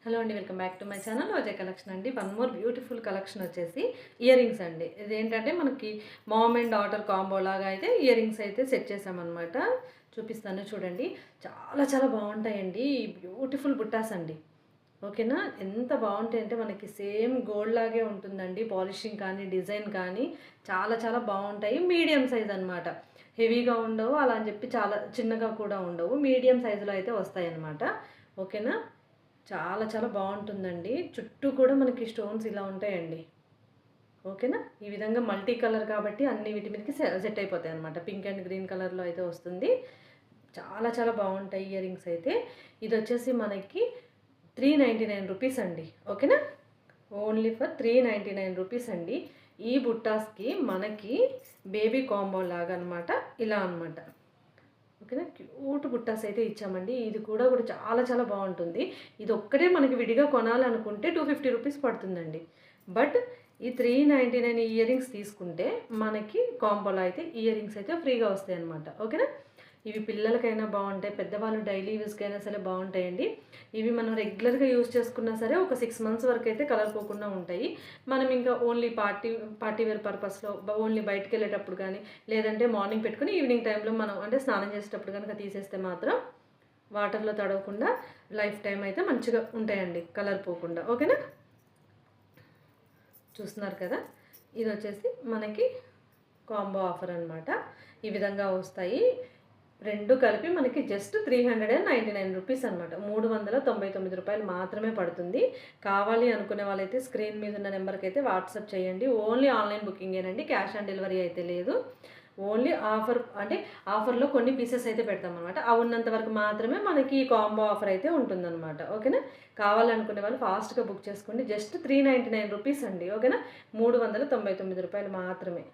Hello అండి, welcome back to my channel Ajay collection అండి. One more beautiful collection వచ్చేసి ear rings అండి. ఇదేంటంటే మనకి మామ్ అండ్ డాటర్ కాంబో లాగా అయితే ఇయర్ రింగ్స్ అయితే సెట్ చేసామన్నమాట. చూపిస్తాను చూడండి. చాలా చాలా బాగుంటాయండి. బ్యూటిఫుల్ బుట్టాస్ అండి. ఓకేనా, ఎంత బాగుంటాయి అంటే మనకి సేమ్ గోల్డ్ లాగే ఉంటుందండి. పాలిషింగ్ కానీ డిజైన్ కానీ చాలా చాలా బాగుంటాయి. మీడియం సైజ్ అనమాట. హెవీగా ఉండవు, అలా అని చెప్పి చాలా చిన్నగా కూడా ఉండవు. మీడియం సైజులో అయితే వస్తాయి అన్నమాట. ఓకేనా, చాలా చాలా బాగుంటుందండి. చుట్టూ కూడా మనకి స్టోన్స్ ఇలా ఉంటాయండి. ఓకేనా, ఈ విధంగా మల్టీ కలర్ కాబట్టి అన్ని వీటి మీదకి సెట్ అయిపోతాయి అనమాట. పింక్ అండ్ గ్రీన్ కలర్లో అయితే వస్తుంది. చాలా చాలా బాగుంటాయి ఇయర్ రింగ్స్ అయితే. ఇది వచ్చేసి మనకి 399 రూపీస్ అండి. ఓకేనా, ఓన్లీ ఫర్ 399 రూపీస్ అండి. ఈ బుట్టాస్కి మనకి బేబీ కాంబో లాగా అనమాట, ఇలా అనమాట. ఓకేనా, క్యూట్ బుట్టాస్ అయితే ఇచ్చామండి. ఇది కూడా చాలా చాలా బాగుంటుంది. ఇది ఒక్కటే మనకి విడిగా కొనాలనుకుంటే 250 రూపీస్ పడుతుందండి. బట్ ఈ 399 ఇయర్ రింగ్స్ తీసుకుంటే మనకి కాంబోలో అయితే ఇయర్ రింగ్స్ అయితే ఫ్రీగా వస్తాయి అనమాట. ఓకేనా, ఇవి పిల్లలకైనా బాగుంటాయి, పెద్దవాళ్ళు డైలీ యూస్కైనా సరే బాగుంటాయండి. ఇవి మనం రెగ్యులర్గా యూజ్ చేసుకున్నా సరే ఒక 6 మంత్స్ వరకు అయితే కలర్ పోకుండా ఉంటాయి. మనం ఇంకా ఓన్లీ పార్టీ వేర్ పర్పస్లో ఓన్లీ బయటకు వెళ్ళేటప్పుడు కానీ, లేదంటే మార్నింగ్ పెట్టుకుని ఈవినింగ్ టైంలో మనం అంటే స్నానం చేసేటప్పుడు కనుక తీసేస్తే మాత్రం వాటర్లో తడవకుండా లైఫ్ టైం అయితే మంచిగా ఉంటాయండి, కలర్ పోకుండా. ఓకేనా, చూస్తున్నారు కదా, ఇది వచ్చేసి మనకి కాంబో ఆఫర్ అనమాట. ఈ విధంగా వస్తాయి. రెండు కలిపి మనకి జస్ట్ 399 రూపీస్ అనమాట. 399 రూపాయలు మాత్రమే పడుతుంది. కావాలి అనుకునే వాళ్ళైతే స్క్రీన్ మీద ఉన్న నెంబర్కి అయితే వాట్సాప్ చేయండి. ఓన్లీ ఆన్లైన్ బుకింగేనండి, క్యాష్ ఆన్ డెలివరీ అయితే లేదు. ఓన్లీ ఆఫర్ అంటే ఆఫర్లో కొన్ని పీసెస్ అయితే పెడతామన్నమాట. అవి ఉన్నంత వరకు మాత్రమే మనకి ఈ కాంబో ఆఫర్ అయితే ఉంటుందన్నమాట. ఓకేనా, కావాలనుకునే వాళ్ళు ఫాస్ట్గా బుక్ చేసుకోండి. జస్ట్ 399 రూపీస్ అండి. ఓకేనా, 399 రూపాయలు మాత్రమే.